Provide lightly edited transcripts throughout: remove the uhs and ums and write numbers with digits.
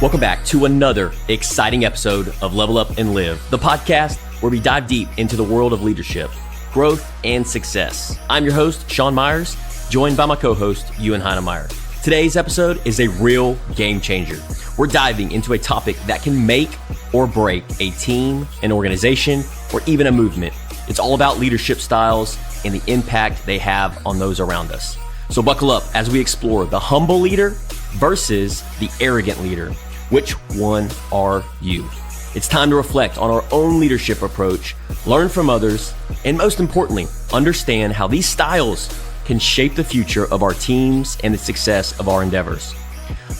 Welcome back to another exciting episode of Level Up and Live, the podcast where we dive deep into the world of leadership, growth, and success. I'm your host, Sean Myers, joined by my co-host, Ewan Heinemeier. Today's episode is a real game changer. We're diving into a topic that can make or break a team, an organization, or even a movement. It's all about leadership styles and the impact they have on those around us. So buckle up as we explore the humble leader versus the arrogant leader. Which one are you? It's time to reflect on our own leadership approach, learn from others, and most importantly, understand how these styles can shape the future of our teams and the success of our endeavors.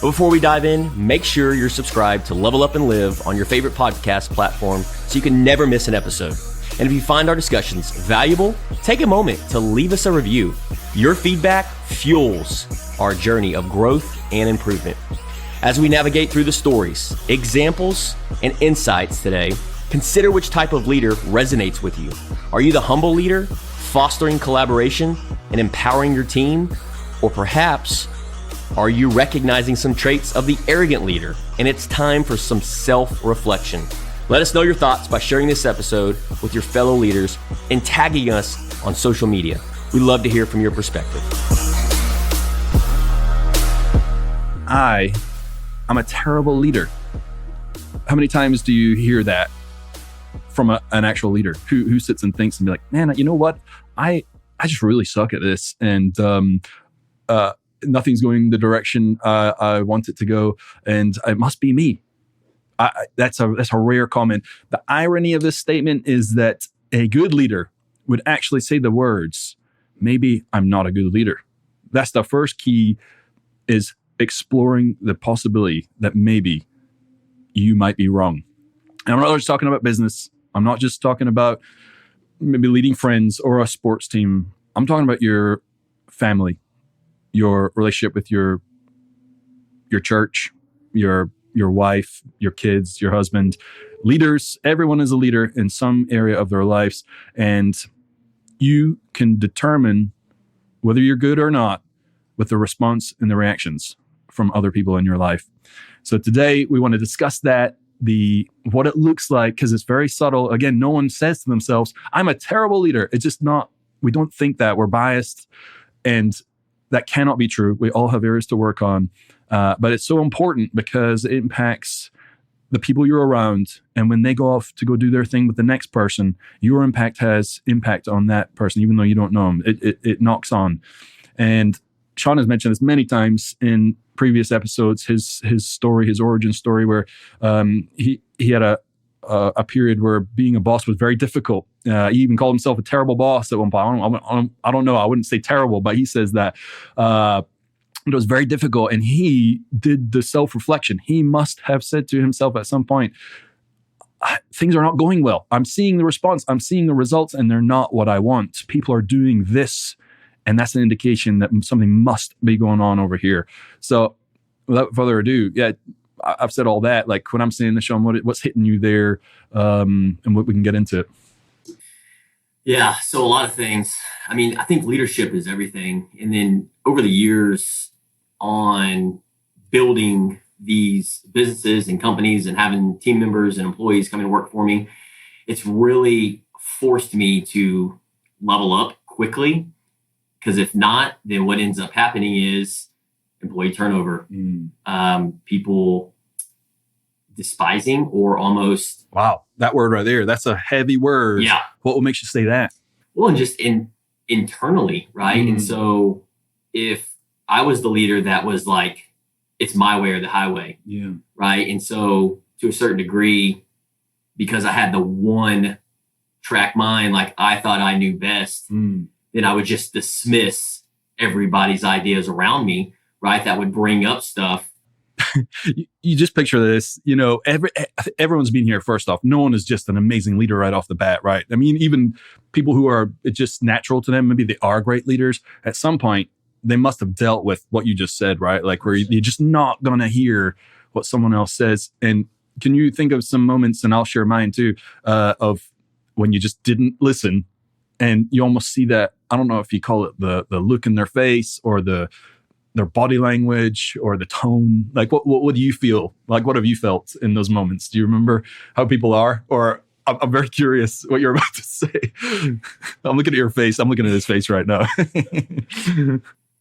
But before we dive in, make sure you're subscribed to Level Up and Live on your favorite podcast platform so you can never miss an episode. And if you find our discussions valuable, take a moment to leave us a review. Your feedback fuels our journey of growth and improvement. As we navigate through the stories, examples, and insights today, consider which type of leader resonates with you. Are you the humble leader, fostering collaboration and empowering your team? Or perhaps, are you recognizing some traits of the arrogant leader and it's time for some self-reflection? Let us know your thoughts by sharing this episode with your fellow leaders and tagging us on social media. We love to hear from your perspective. I'm a terrible leader. How many times do you hear that from an actual leader who sits and thinks and be like, man, you know what? I just really suck at this, and nothing's going the direction I want it to go, and it must be me. That's a rare comment. The irony of this statement is that a good leader would actually say the words, maybe I'm not a good leader. That's the first key, is exploring the possibility that maybe you might be wrong. And I'm not just talking about business. I'm not just talking about maybe leading friends or a sports team. I'm talking about your family, your relationship with your church, your wife, your kids, your husband. Leaders, everyone is a leader in some area of their lives. And you can determine whether you're good or not with the response and the reactions from other people in your life. So today we want to discuss that, what it looks like, because it's very subtle. Again, no one says to themselves, I'm a terrible leader. It's just not, we don't think that. We're biased, and that cannot be true. We all have areas to work on. But it's so important because it impacts the people you're around. And when they go off to go do their thing with the next person, your impact has impact on that person, even though you don't know them. It knocks on. And Sean has mentioned this many times in previous episodes, his story, his origin story, where he had a period where being a boss was very difficult. He even called himself a terrible boss at one point. I don't know. I wouldn't say terrible, but he says that it was very difficult. And he did the self-reflection. He must have said to himself at some point, things are not going well. I'm seeing the response. I'm seeing the results, and they're not what I want. People are doing this, and that's an indication that something must be going on over here. So without further ado, I've said all that. Like, when I'm saying this, Sean, what's hitting you there, and what we can get into? Yeah, so a lot of things. I mean, I think leadership is everything. And then over the years on building these businesses and companies and having team members and employees come and work for me, it's really forced me to level up quickly. Because if not, then what ends up happening is employee turnover, people despising or almost. Wow, that word right there, that's a heavy word. Yeah. What makes you say that? Well, and just internally, right? And so if I was the leader that was like, it's my way or the highway, right? And so to a certain degree, because I had the one track mind, like I thought I knew best, then I would just dismiss everybody's ideas around me, right? That would bring up stuff. You just picture this, everyone's been here. First off, no one is just an amazing leader right off the bat, right? I mean, even people who are, it's just natural to them, maybe they are great leaders. At some point, they must have dealt with what you just said, right? Like where you're just not going to hear what someone else says. And can you think of some moments, and I'll share mine too, of when you just didn't listen, and you almost see that, I don't know if you call it the look in their face or the their body language or the tone? Like, what do you feel? Like, what have you felt in those moments? Do you remember how people are? Or I'm very curious what you're about to say. I'm looking at your face. I'm looking at his face right now.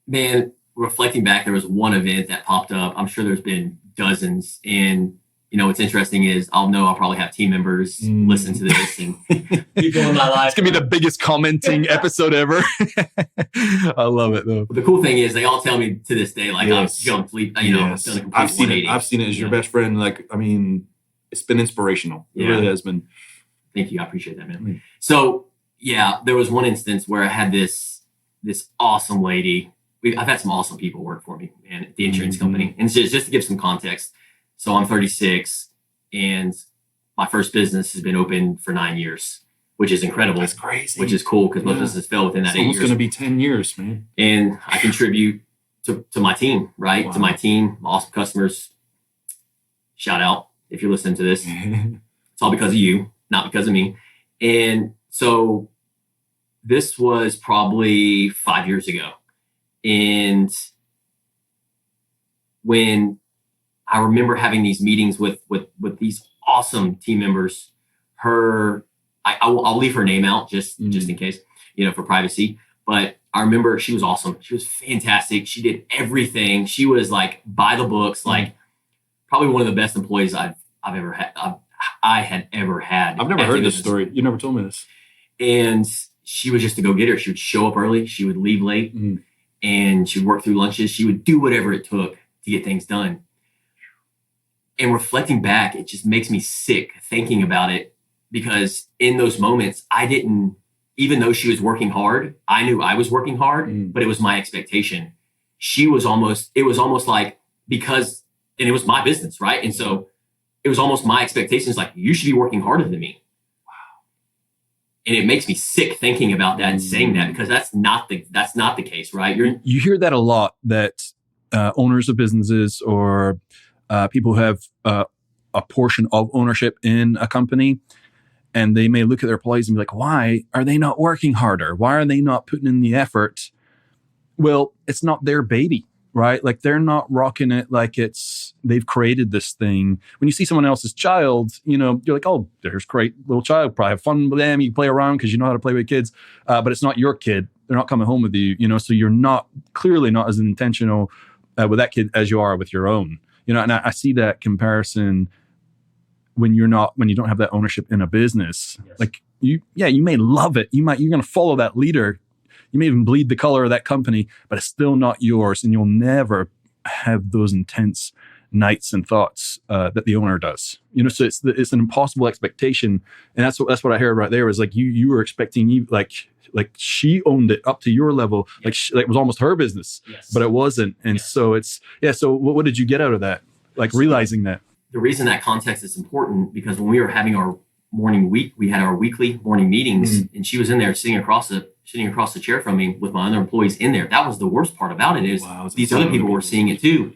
Man, reflecting back, there was one event that popped up. I'm sure there's been dozens. And, what's interesting is I'll probably have team members listen to this and people in my life. It's going to be the biggest commenting episode ever. I love it, though. But the cool thing is they all tell me to this day, like, I've done a complete I've seen it. I've seen it as your best friend. Like, I mean, it's been inspirational. It really has been. Thank you. I appreciate that, man. So, there was one instance where I had this awesome lady. I've had some awesome people work for me, man, at the insurance company. And just to give some context, so I'm 36 and my first business has been open for 9 years, which is incredible. That's crazy. Which is cool because most businesses fail within that 8 years. It's going to be 10 years, man. And I contribute to my team, right? Wow. To my team, awesome customers. Shout out if you're listening to this. It's all because of you, not because of me. And so this was probably 5 years ago. And when I remember having these meetings with these awesome team members, I'll leave her name out just in case, for privacy. But I remember she was awesome. She was fantastic. She did everything. She was like by the books, like probably one of the best employees I've ever had. I had ever had. I've never heard this story. You never told me this. And she was just a go-getter. She would show up early. She would leave late. And she would work through lunches. She would do whatever it took to get things done. And reflecting back, it just makes me sick thinking about it, because in those moments, even though she was working hard, I knew I was working hard, but it was my expectation. It was almost like, because, and it was my business, right? And so it was almost my expectations, like, you should be working harder than me. Wow. And it makes me sick thinking about that and saying that, because that's not the case, right? You hear that a lot, that owners of businesses or people who have a portion of ownership in a company, and they may look at their employees and be like, why are they not working harder? Why are they not putting in the effort? Well, it's not their baby, right? Like, they're not rocking it like they've created this thing. When you see someone else's child, you're like, oh, there's a great little child. Probably have fun with them. You play around because you know how to play with kids. But it's not your kid. They're not coming home with you, so you're clearly not as intentional with that kid as you are with your own. And I see that comparison when you don't have that ownership in a business. Yes. Like, you may love it. You're going to follow that leader. You may even bleed the color of that company, but it's still not yours. And you'll never have those intense nights and thoughts that the owner does. So it's an impossible expectation. And that's what I heard right there, was like, you were expecting, like she owned it up to your level. Yes. Like it was almost her business, but it wasn't. And so so what did you get out of that? Like, realizing that? The reason that context is important, because when we were having our we had our weekly morning meetings, and she was in there sitting across the chair from me with my other employees in there. That was the worst part about it, is these other people were seeing it too.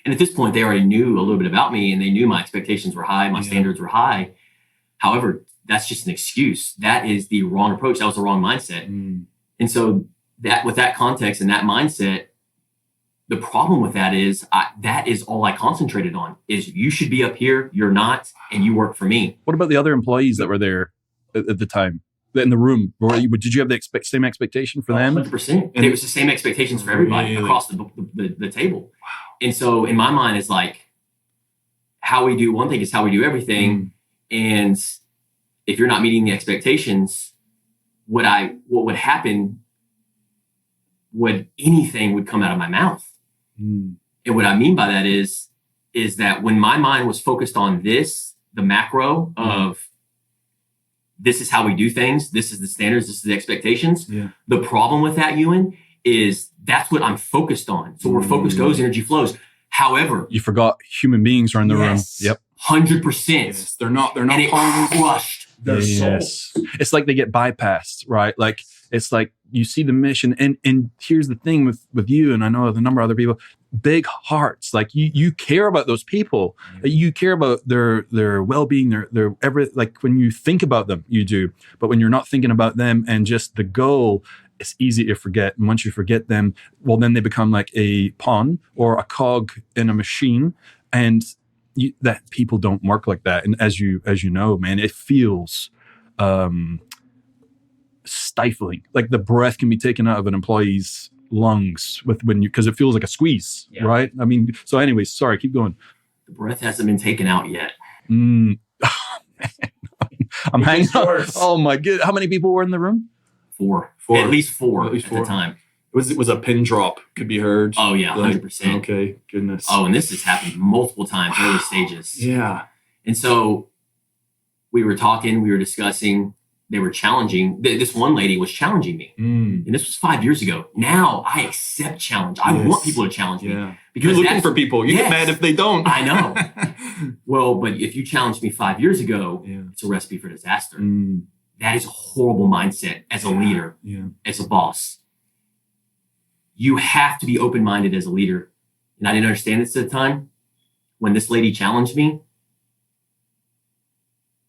And at this point, they already knew a little bit about me, and they knew my expectations were high, my standards were high. However, that's just an excuse. That is the wrong approach. That was the wrong mindset. And so with that context and that mindset, the problem with that is that is all I concentrated on, is you should be up here, you're not, and you work for me. What about the other employees that were there at the time, in the room? Did you have the same expectation for them? 100%. And it was the same expectations for everybody across the table. Wow. And so in my mind, it's like, one thing is how we do everything. And if you're not meeting the expectations, what would happen, anything would come out of my mouth. And what I mean by that is that when my mind was focused on the macro of, this is how we do things, this is the standards, this is the expectations. The problem with that, Ewan, is that's what I'm focused on. So where focus goes, energy flows. However, you forgot human beings are in the room. Yep. 100%. Yes, they're not and it crushed their soul. It's like they get bypassed, right? Like, it's like you see the mission, and here's the thing with you, and I know the number of other people, big hearts. Like, you care about those people. You care about their well-being, like, when you think about them, you do. But when you're not thinking about them and just the goal, it's easy to forget. And once you forget them, well, then they become like a pawn or a cog in a machine. And that people don't work like that. And as you know, man, it feels stifling. Like the breath can be taken out of an employee's lungs because it feels like a squeeze, right? I mean, so anyways, sorry, keep going. The breath hasn't been taken out yet. I'm hanging on. Oh my god! How many people were in the room? Four. At least four at the time. It was a pin drop could be heard. Oh yeah, 100%. Okay, goodness. Oh, and this has happened multiple times, early stages. Yeah. And so we were talking, we were discussing. They were challenging. This one lady was challenging me, and this was 5 years ago. Now I accept challenge. I want people to challenge me because you're looking for people. You get mad if they don't. I know. Well, but if you challenged me 5 years ago, it's a recipe for disaster. That is a horrible mindset as a leader, as a boss. You have to be open-minded as a leader. And I didn't understand this at the time. When this lady challenged me,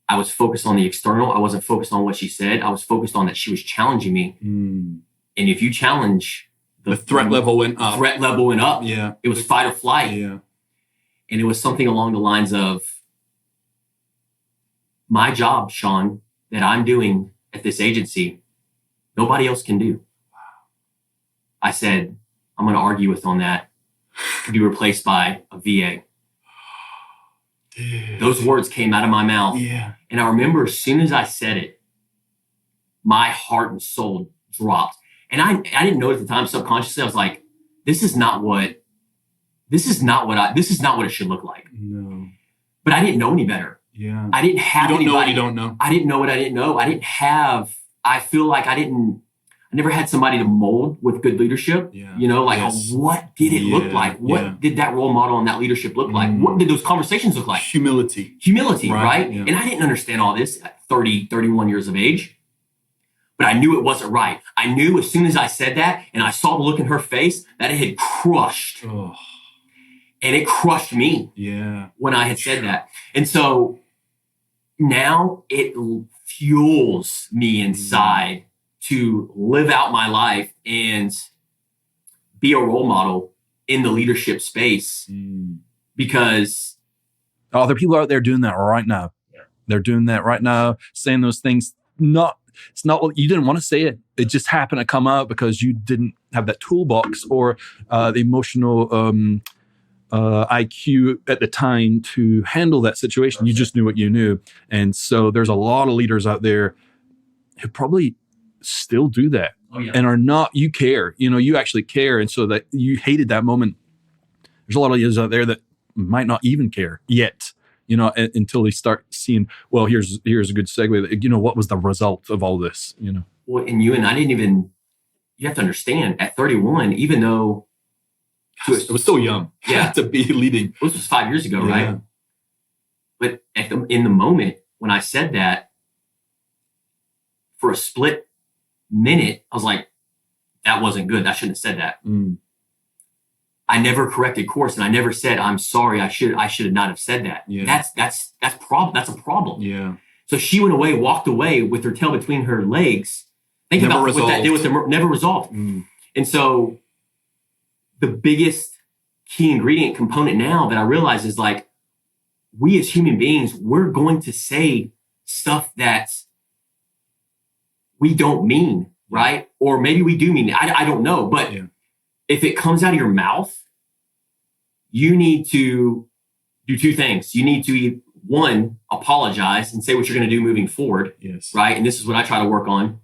I was focused on the external. I wasn't focused on what she said. I was focused on that she was challenging me. And if you challenge, the threat level went up. Yeah. It was fight or flight. Yeah. And it was something along the lines of my job, Sean, that I'm doing at this agency, nobody else can do. I said, I'm going to argue with on that to be replaced by a VA. Dude. Those words came out of my mouth. Yeah. And I remember as soon as I said it, my heart and soul dropped. And I didn't know it at the time. Subconsciously, I was like, this is not what it should look like. No. But I didn't know any better. Yeah. I didn't have You don't anybody. know what you don't know. I didn't know what I didn't know. I feel like I never had somebody to mold with good leadership. Yeah. You know, like what did it look like? What did that role model and that leadership look like? What did those conversations look like? Humility, right? Yeah. And I didn't understand all this at 30, 31 years of age. But I knew it wasn't right. I knew as soon as I said that and I saw the look in her face that it had crushed. Oh. And it crushed me when I had said that. And so now it fuels me inside to live out my life and be a role model in the leadership space because there are people out there doing that right now. Yeah. They're doing that right now, saying those things. It's not what you didn't want to say it. It just happened to come out because you didn't have that toolbox or the emotional IQ at the time to handle that situation. You just knew what you knew. And so there's a lot of leaders out there who probably still do that and are not, you care, you actually care. And so that you hated that moment. There's a lot of leaders out there that might not even care yet, until they start seeing, well, here's a good segue. What was the result of all this, Well, and you have to understand at 31, even though it was still young to be leading. This was 5 years ago, right? But in the moment when I said that, for a split minute, I was like, that wasn't good. I shouldn't have said that. I never corrected course and I never said, I'm sorry. I should not have said that. Yeah. That's a problem. Yeah. So she went away, walked away with her tail between her legs. Think about what that did with them. Never resolved. And so the biggest key ingredient component now that I realize is like, we as human beings, we're going to say stuff that we don't mean, right? Or maybe we do mean it. I don't know. But if it comes out of your mouth, you need to do two things. You need to, one, apologize and say what you're going to do moving forward. Yes. Right? And this is what I try to work on.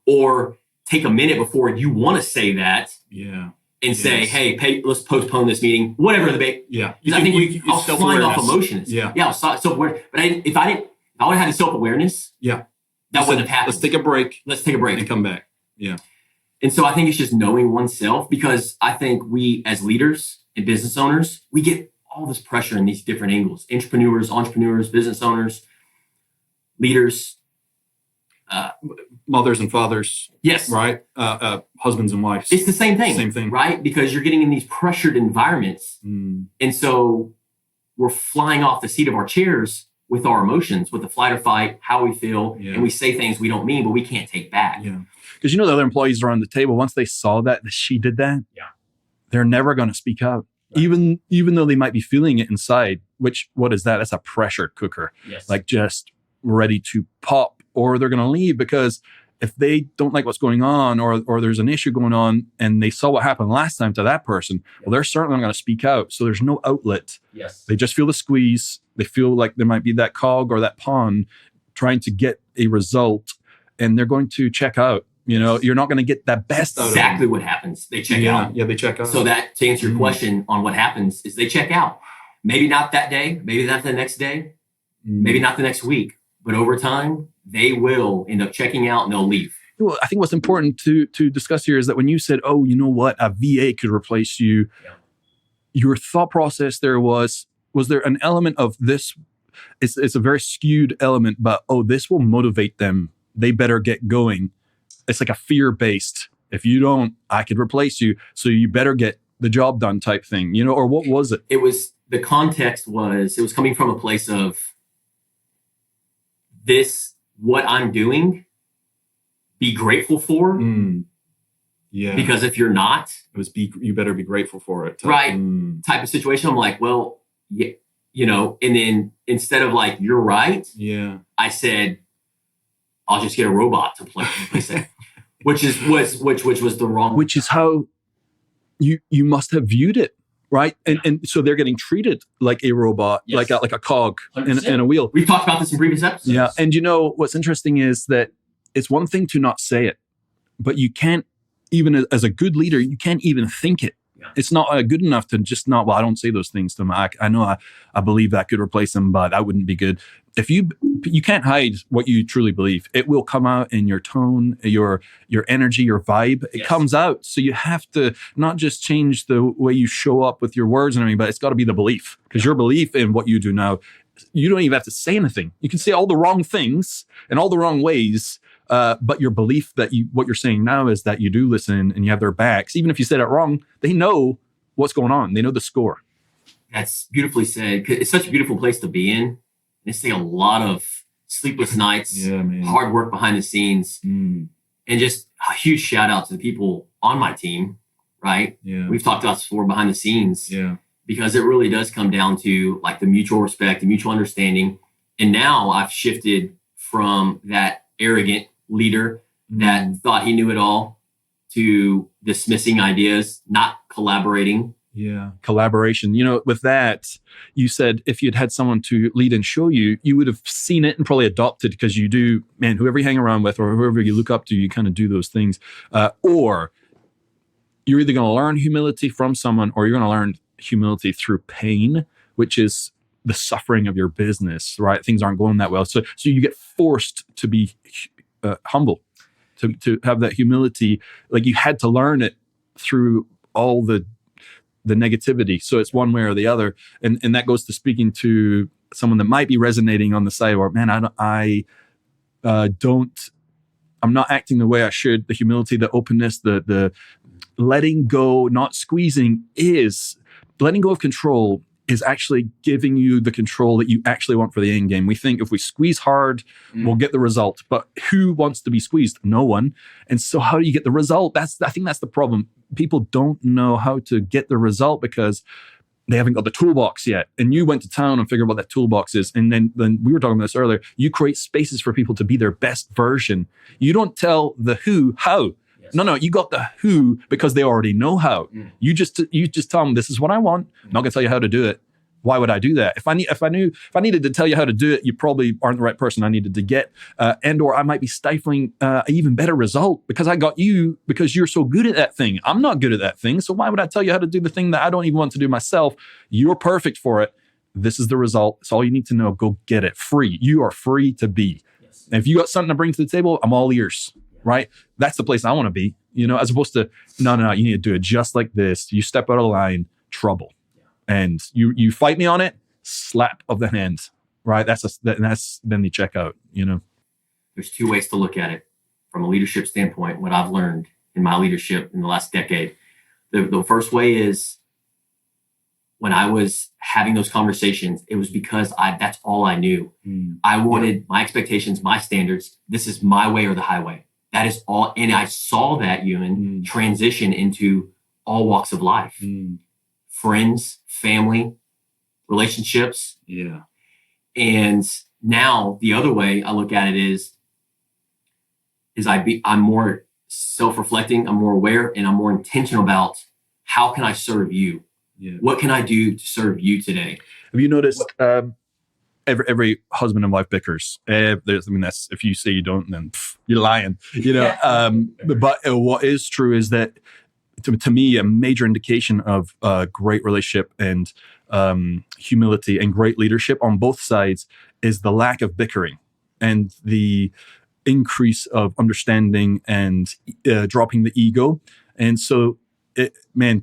Or take a minute before you want to say that. Yeah. And say, hey, let's postpone this meeting. Whatever the bait. Yeah. Because I think I was flying off emotions. Yeah. Yeah. Self-awareness. But if I would have had the self-awareness. Yeah. That wouldn't have happened. Let's take a break. And come back. Yeah. And so I think it's just knowing oneself, because I think we as leaders and business owners, we get all this pressure in these different angles. Entrepreneurs, business owners, leaders. Mothers and fathers. Yes. Right? Husbands and wives. It's the same thing. Same thing. Right? Because you're getting in these pressured environments. And so we're flying off the seat of our chairs with our emotions, with the flight or fight, how we feel, and we say things we don't mean, but we can't take back. Yeah. Because the other employees around the table, once they saw that she did that, they're never going to speak out. Right. Even though they might be feeling it inside, what is that? That's a pressure cooker. Yes. Like just ready to pop, or they're going to leave because if they don't like what's going on or there's an issue going on and they saw what happened last time to that person, well, they're certainly not going to speak out. So there's no outlet. Yes. They just feel the squeeze. They feel like there might be that cog or that pawn trying to get a result, and they're going to check out. You're not going to get that best out of them. Exactly what happens. They check out. Yeah, they check out. So that, to answer your question on what happens, is they check out. Maybe not that day, maybe not the next day, maybe not the next week, but over time, they will end up checking out and they'll leave. Well, I think what's important to discuss here is that when you said, oh, you know what, a VA could replace you, your thought process there was there an element of this? It's a very skewed element, but, this will motivate them. They better get going. It's like a fear-based, if you don't, I could replace you, so you better get the job done type thing, or what was it? The context was, it was coming from a place of what I'm doing, be grateful for. Yeah. Because if you're not, you better be grateful for it. Type of situation. I'm like, well, yeah, and then instead of like, you're right. Yeah. I said, I'll just get a robot to replace it, which was the wrong. Which is how you must have viewed it, right? And so they're getting treated like a robot, like a cog in a wheel. We've talked about this in previous episodes. Yeah, and what's interesting is that it's one thing to not say it, but you can't even as a good leader, you can't even think it. Yeah. It's not good enough to just not. Well, I don't say those things to them. I know I believe that could replace them, but that wouldn't be good. If you can't hide what you truly believe. It will come out in your tone, your energy, your vibe. It comes out. So you have to not just change the way you show up with your words and everything, but it's got to be the belief. Because your belief in what you do now, you don't even have to say anything. You can say all the wrong things in all the wrong ways, but your belief that what you're saying now is that you do listen and you have their backs. Even if you said it wrong, they know what's going on. They know the score. That's beautifully said. It's such a beautiful place to be in. It's a lot of sleepless nights, hard work behind the scenes, and just a huge shout out to the people on my team, right? Yeah. We've talked about this before behind the scenes, because it really does come down to like the mutual respect, the mutual understanding. And now I've shifted from that arrogant leader that thought he knew it all to dismissing ideas, not collaborating. Yeah. Collaboration. With that, you said if you'd had someone to lead and show you, you would have seen it and probably adopted, because you do, whoever you hang around with or whoever you look up to, you kind of do those things. Or you're either going to learn humility from someone, or you're going to learn humility through pain, which is the suffering of your business, right? Things aren't going that well. So you get forced to be humble, to have that humility. Like you had to learn it through all the negativity. So it's one way or the other. And that goes to speaking to someone that might be resonating on the side where, man, I'm not acting the way I should. The humility, the openness, the letting go, not squeezing, is letting go of control is actually giving you the control that you actually want for the end game. We think if we squeeze hard, we'll get the result. But who wants to be squeezed? No one. And so how do you get the result? I think that's the problem. People don't know how to get the result because they haven't got the toolbox yet. And you went to town and figured out what that toolbox is. And then we were talking about this earlier. You create spaces for people to be their best version. You don't tell the who how. No, you got the who because they already know how. You just tell them, this is what I want. I'm not going to tell you how to do it. Why would I do that? If I needed to tell you how to do it, you probably aren't the right person I needed to get, or I might be stifling an even better result because I got you because you're so good at that thing. I'm not good at that thing, so why would I tell you how to do the thing that I don't even want to do myself? You're perfect for it. This is the result. It's all you need to know. Go get it. Free. You are free to be. Yes. And if you got something to bring to the table, I'm all ears. Right? That's the place I want to be. As opposed to no, you need to do it just like this. You step out of line, trouble. And you fight me on it, slap of the hand, right? That's then they check out, There's two ways to look at it from a leadership standpoint. What I've learned in my leadership in the last decade, the first way is when I was having those conversations, it was because that's all I knew. I wanted my expectations, my standards. This is my way or the highway. That is all. And I saw that, Ewan, transition into all walks of life. Friends, family, relationships. Yeah. And now the other way I look at it is I'm more self-reflecting, I'm more aware, and I'm more intentional about how can I serve you? Yeah. What can I do to serve you today? Have you noticed every husband and wife bickers? That's if you say you don't, then you're lying. But what is true is that to me, a major indication of great relationship and humility and great leadership on both sides is the lack of bickering and the increase of understanding and dropping the ego. And so, to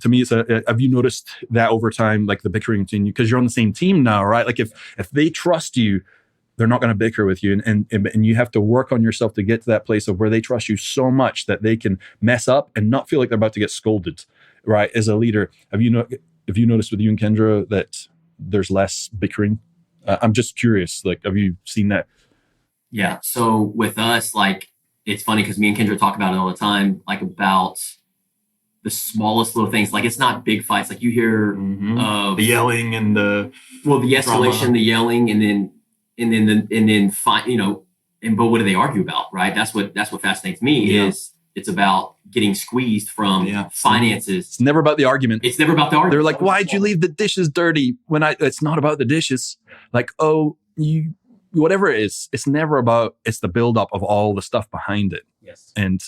me, have you noticed that over time, like the bickering between you, because you're on the same team now, right? Like if they trust you, they're not going to bicker with you. And you have to work on yourself to get to that place of where they trust you so much that they can mess up and not feel like they're about to get scolded, right? As a leader, have you noticed with you and Kendra that there's less bickering? I'm just curious, like, have you seen that? Yeah. So with us, like, it's funny because me and Kendra talk about it all the time, like about the smallest little things. Like, it's not big fights. Like you hear of the yelling and the escalation, drama. the yelling, and then fight, but what do they argue about? Right. That's what fascinates me is it's about getting squeezed from finances. It's never about the argument. It's never about the argument. They're like, why'd you leave the dishes dirty it's not about the dishes. Like, whatever it is, it's never about, it's the buildup of all the stuff behind it. Yes. And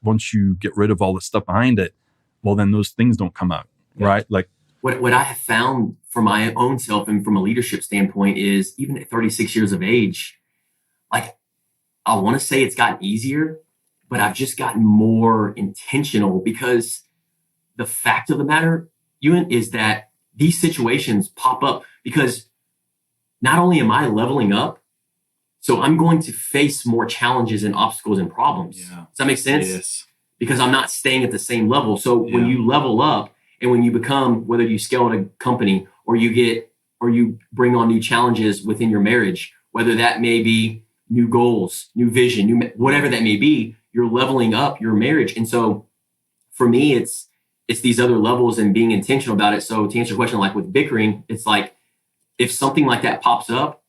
once you get rid of all the stuff behind it, well, then those things don't come out, right? Like what I have found for my own self and from a leadership standpoint is even at 36 years of age, like I want to say it's gotten easier, but I've just gotten more intentional because the fact of the matter, Ewan, is that these situations pop up because not only am I leveling up, so I'm going to face more challenges and obstacles and problems. Yeah. Does that make sense? Yes. Because I'm not staying at the same level. So when you level up and when you become, whether you scale a company or you bring on new challenges within your marriage, whether that may be new goals, new vision, whatever that may be, you're leveling up your marriage. And so for me, it's these other levels and being intentional about it. So to answer your question, like with bickering, it's like, if something like that pops up,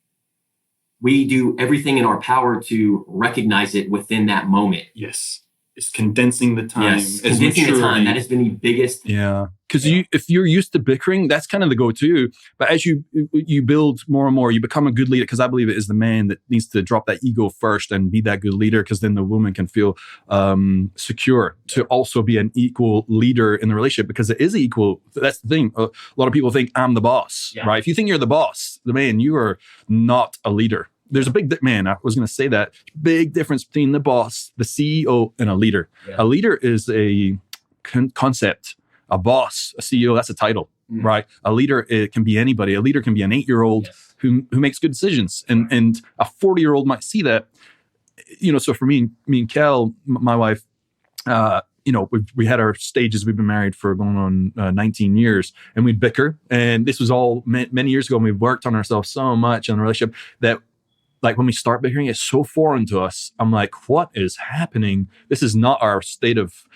we do everything in our power to recognize it within that moment. Yes. It's condensing the time. Yes, condensing the time. That has been the biggest. Yeah. Because if you're used to bickering, that's kind of the go-to. But as you build more and more, you become a good leader, because I believe it is the man that needs to drop that ego first and be that good leader, because then the woman can feel secure to also be an equal leader in the relationship, because it is equal. That's the thing. A lot of people think I'm the boss, right? If you think you're the boss, you are not a leader. There's a big, I was going to say that, big difference between the boss, the CEO, and a leader. Yeah. A leader is a concept. A boss, a CEO, that's a title, right? A leader, it can be anybody. A leader can be an 8-year-old who makes good decisions. And a 40-year-old might see that. So for me and Kel, my wife, we had our stages. We've been married for going on 19 years, and we'd bicker. And this was all many years ago, and we worked on ourselves so much in the relationship that, like, when we start bickering, it's so foreign to us. I'm like, what is happening? This is not our state of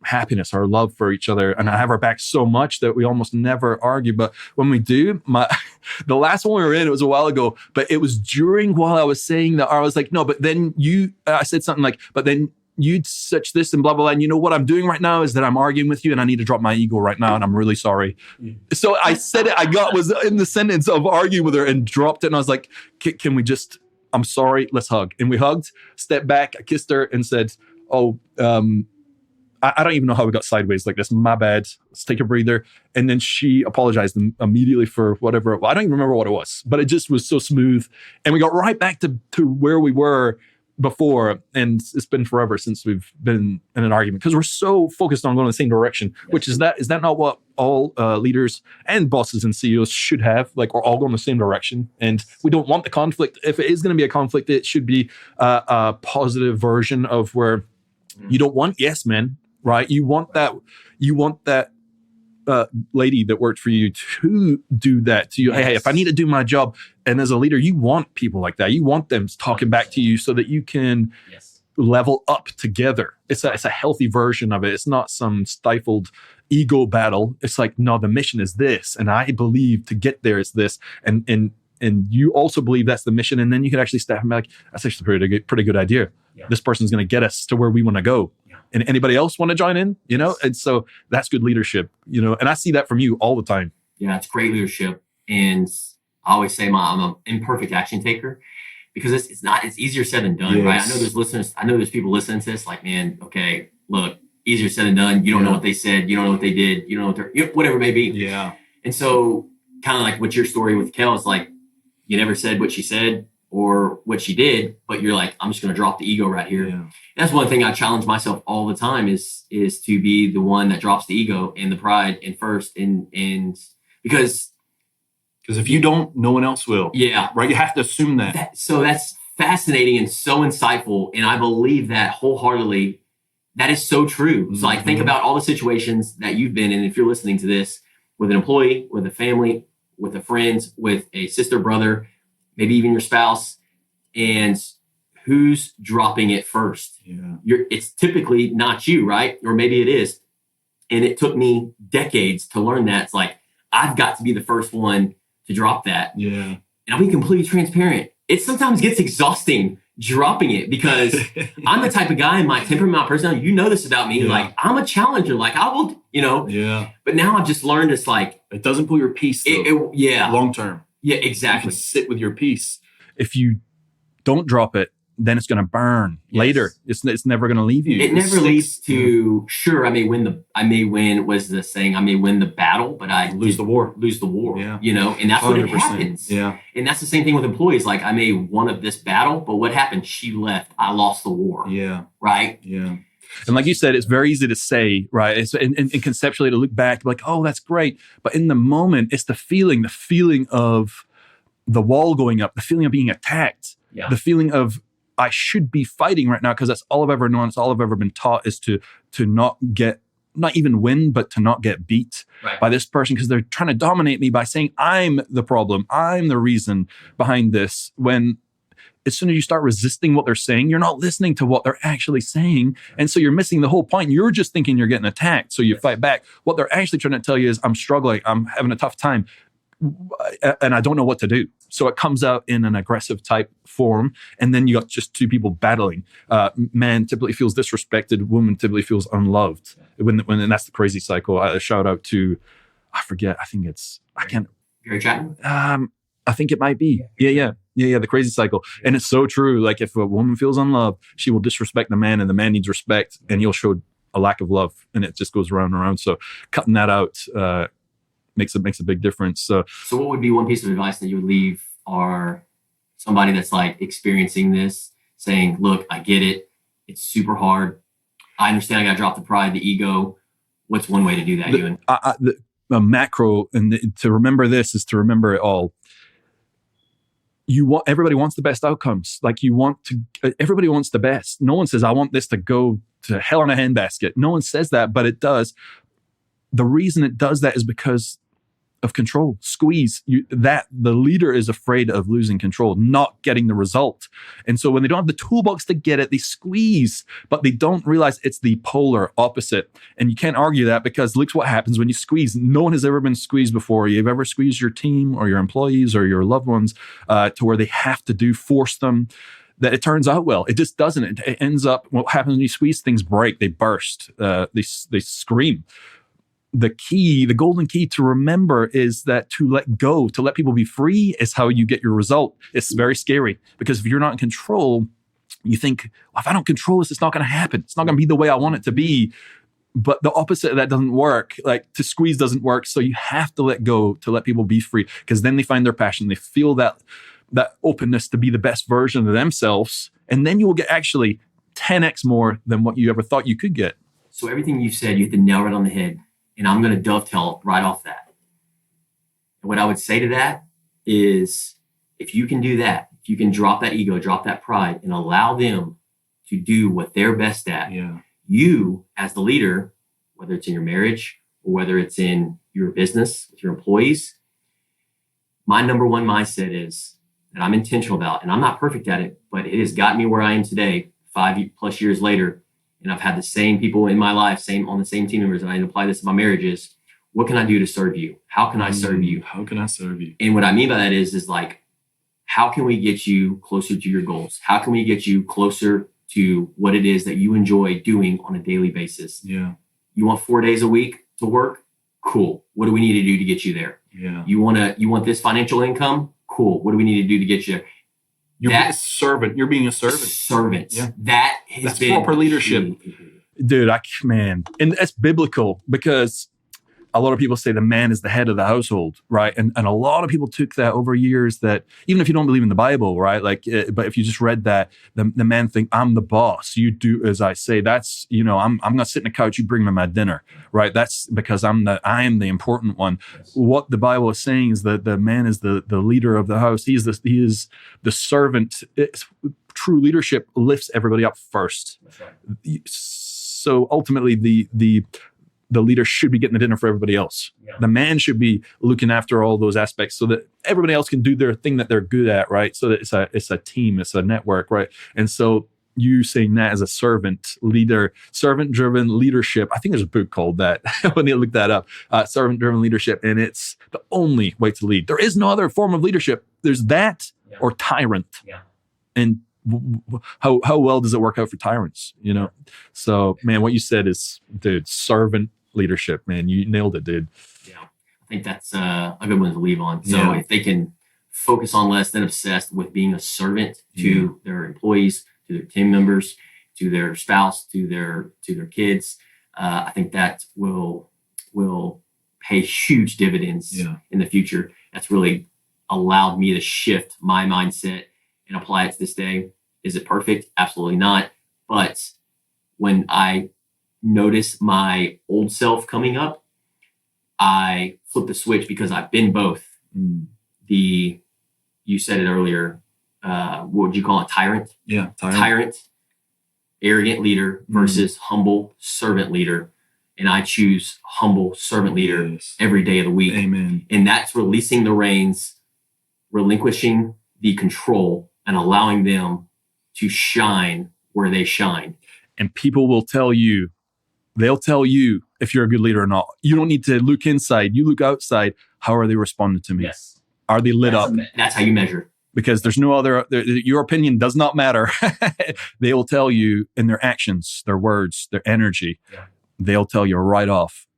happiness, our love for each other. And I have our back so much that we almost never argue. But when we do, the last one we were in, it was a while ago, but it was while I was saying that, I was like, no, but then I said something like, but then you'd such this and blah, blah, blah. And what I'm doing right now is that I'm arguing with you and I need to drop my ego right now. And I'm really sorry. So I said it, was in the sentence of arguing with her and dropped it. And I was like, can we just, I'm sorry, let's hug. And we hugged, stepped back, I kissed her and said, I don't even know how we got sideways like this. My bad. Let's take a breather. And then she apologized immediately for whatever. I don't even remember what it was, but it just was so smooth. And we got right back to where we were before. And it's been forever since we've been in an argument, because we're so focused on going in the same direction, which is that not what all leaders and bosses and CEOs should have? Like, we're all going the same direction, and we don't want the conflict. If it is going to be a conflict, it should be a positive version of where you don't want yes men. Right. You want that lady that worked for you to do that to you. Hey, if I need to do my job, and as a leader, you want people like that. You want them talking back to you so that you can level up together. It's a healthy version of it. It's not some stifled ego battle. It's like, no, the mission is this, and I believe to get there is this, and you also believe that's the mission, and then you can actually step and be like, that's actually a pretty good idea. Yeah. This person's going to get us to where we want to go. Yeah. And anybody else want to join in? And so that's good leadership. And I see that from you all the time. Yeah, it's great leadership, and I always say I'm an imperfect action taker. Because it's easier said than done, right? I know there's people listening to this like, man, okay, look, easier said than done. You don't know what they said. You don't know what they did. You don't know what whatever it may be. Yeah. And so kind of like what your story with Kel is like, you never said what she said or what she did, but you're like, I'm just going to drop the ego right here. Yeah. And that's one thing I challenge myself all the time is to be the one that drops the ego and the pride and first and because if you don't, no one else will. Yeah. Right. You have to assume that. So that's fascinating and so insightful. And I believe that wholeheartedly. That is so true. Mm-hmm. So like think about all the situations that you've been in. If you're listening to this with an employee, with a family, with a friend, with a sister, brother, maybe even your spouse, and who's dropping it first? Yeah. It's typically not you, right? Or maybe it is. And it took me decades to learn that. It's like, I've got to be the first one to drop that. Yeah. And I'll be completely transparent. It sometimes gets exhausting dropping it because I'm the type of guy in my temperament, my personality, you know this about me. Yeah. Like I'm a challenger. Like I will, Yeah. But now I've just learned it's like. It doesn't pull your peace though. Yeah. Long term. Yeah, exactly. You sit with your peace. If you don't drop it, then it's going to burn later. It's never going to leave you. It never leads to, sure, I may win was the saying, I may win the battle, but I lose the war. Yeah. And that's 100%. What it happens. Yeah. And that's the same thing with employees. Like I may won of this battle, but what happened? She left. I lost the war. Yeah. Right. Yeah. And like you said, it's very easy to say, right? And conceptually to look back, like, oh, that's great. But in the moment, it's the feeling of the wall going up, the feeling of being attacked, the feeling of, I should be fighting right now because that's all I've ever known. It's all I've ever been taught is to not even win, but to not get beat by this person because they're trying to dominate me by saying I'm the problem. I'm the reason behind this. When as soon as you start resisting what they're saying, you're not listening to what they're actually saying. And so you're missing the whole point. You're just thinking you're getting attacked. So you fight back. What they're actually trying to tell you is I'm struggling. I'm having a tough time. And I don't know what to do. So it comes out in an aggressive type form. And then you got just two people battling. Man typically feels disrespected. Woman typically feels unloved. And that's the crazy cycle. A shout out to, I forget. I think I can't. Gary Chapman? I think it might be. Yeah. The crazy cycle. And it's so true. Like if a woman feels unloved, she will disrespect the man and the man needs respect and he'll show a lack of love. And it just goes round and around. So cutting that out, makes a big difference. So what would be one piece of advice that you would leave somebody that's like experiencing this, saying, look, I get it. It's super hard. I understand I got to drop the pride, the ego. What's one way to do that, Ewan? The macro, and to remember this is to remember it all. Everybody wants the best outcomes. Like everybody wants the best. No one says, I want this to go to hell in a handbasket. No one says that, but it does. The reason it does that is because of control, squeeze. The leader is afraid of losing control, not getting the result. And so when they don't have the toolbox to get it, they squeeze, but they don't realize it's the polar opposite. And you can't argue that because look what happens when you squeeze. No one has ever been squeezed before. You've ever squeezed your team or your employees or your loved ones to where they have to force them. That it turns out well. It just doesn't. It ends up, what happens when you squeeze, things break, they burst, they scream. The golden key to remember is that to let go, to let people be free is how you get your result. It's very scary because if you're not in control, you think, well, if I don't control this, it's not going to happen. It's not going to be the way I want it to be. But the opposite of that doesn't work. Like to squeeze doesn't work. So you have to let go to let people be free because then they find their passion. They feel that openness to be the best version of themselves. And then you will get actually 10x more than what you ever thought you could get. So everything you said, you hit the nail right on the head. And I'm going to dovetail right off that. And what I would say to that is if you can do that, if you can drop that ego, drop that pride and allow them to do what they're best at, you as the leader, whether it's in your marriage or whether it's in your business with your employees, my number one mindset is that I'm intentional about, and I'm not perfect at it, but it has gotten me where I am today, 5+ years later. And I've had the same people in my life, on the same team members, and I apply this to my marriages. What can I do to serve you? How can I serve you? How can I serve you? And what I mean by that is like, how can we get you closer to your goals? How can we get you closer to what it is that you enjoy doing on a daily basis? Yeah. You want 4 days a week to work? Cool. What do we need to do to get you there? Yeah. You want this financial income? Cool. What do we need to do to get you there? You're being a servant. You're being a servant. Servant. Yeah. That's proper leadership. Dude, man. And that's biblical, because a lot of people say the man is the head of the household, right? And a lot of people took that over years, that even if you don't believe in the Bible, right? Like, but if you just read that, the man think, I'm the boss. You do as I say. That's, I'm gonna sit in the couch. You bring me my dinner, right? That's because I am the important one. Yes. What the Bible is saying is that the man is the leader of the house. He is the servant. True leadership lifts everybody up first. That's right. So ultimately, the leader should be getting the dinner for everybody else. Yeah. The man should be looking after all those aspects so that everybody else can do their thing that they're good at, right? So that it's a team, it's a network, right? And so you saying that as a servant leader, servant-driven leadership, I think there's a book called that. When you look that up, servant-driven leadership, and it's the only way to lead. There is no other form of leadership. There's that or tyrant. Yeah. And how well does it work out for tyrants? So man, what you said is, dude, servant leadership, man, you nailed it, dude. Yeah, I think that's a good one to leave on. So if they can focus on less than obsessed with being a servant to their employees, to their team members, to their spouse, to their kids, I think that will pay huge dividends in the future. That's really allowed me to shift my mindset and apply it to this day. Is it perfect? Absolutely not. But when I notice my old self coming up, I flip the switch, because I've been both. You said it earlier, what would you call it? Tyrant? Yeah. Tyrant, arrogant leader versus humble servant leader. And I choose humble servant leader every day of the week. Amen. And that's releasing the reins, relinquishing the control, and allowing them to shine where they shine. And people will tell you, they'll tell you if you're a good leader or not. You don't need to look inside. You look outside. How are they responding to me? Yes. Are they lit up? That's how you measure. Because there's no other, your opinion does not matter. They will tell you in their actions, their words, their energy. Yeah. They'll tell you right off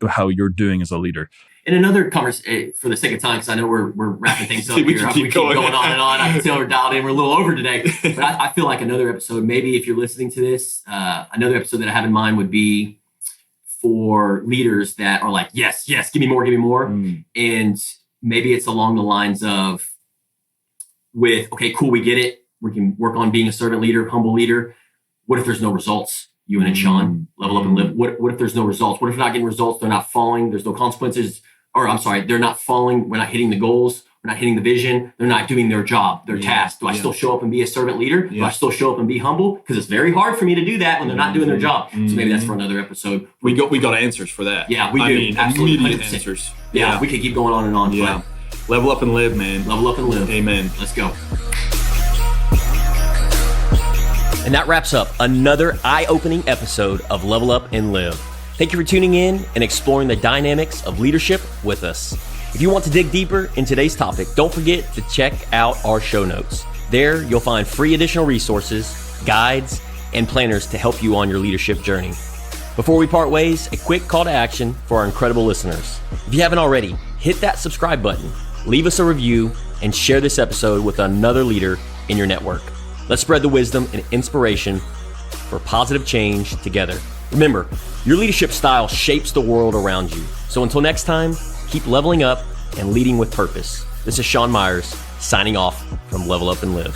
how you're doing as a leader. In another conversation, for the sake of time, because I know we're wrapping things up here. We keep going on and on. I can tell we're dialed in. We're a little over today. But I feel like another episode, maybe if you're listening to this, another episode that I have in mind would be for leaders that are like, yes, give me more. And maybe it's along the lines of, okay, cool, we get it. We can work on being a servant leader, humble leader. What if there's no results? You and Sean, level up and live. What if there's no results? What if we're not getting results? They're not falling. There's no consequences. Or I'm sorry, they're not falling. We're not hitting the goals. We're not hitting the vision. They're not doing their job, their task. Do I still show up and be a servant leader? Do I still show up and be humble? Because it's very hard for me to do that when they're not doing their job. So maybe that's for another episode. We got answers for that. Yeah, we do. Mean, absolutely, immediate 100%. answers. Yeah, we could keep going on and on. Yeah. Level up and live, man. Level up and live. Amen. Let's go. And that wraps up another eye-opening episode of Level Up and Live. Thank you for tuning in and exploring the dynamics of leadership with us. If you want to dig deeper in today's topic, don't forget to check out our show notes. There, you'll find free additional resources, guides, and planners to help you on your leadership journey. Before we part ways, a quick call to action for our incredible listeners. If you haven't already, hit that subscribe button, leave us a review, and share this episode with another leader in your network. Let's spread the wisdom and inspiration for positive change together. Remember, your leadership style shapes the world around you. So until next time, keep leveling up and leading with purpose. This is Sean Myers signing off from Level Up and Live.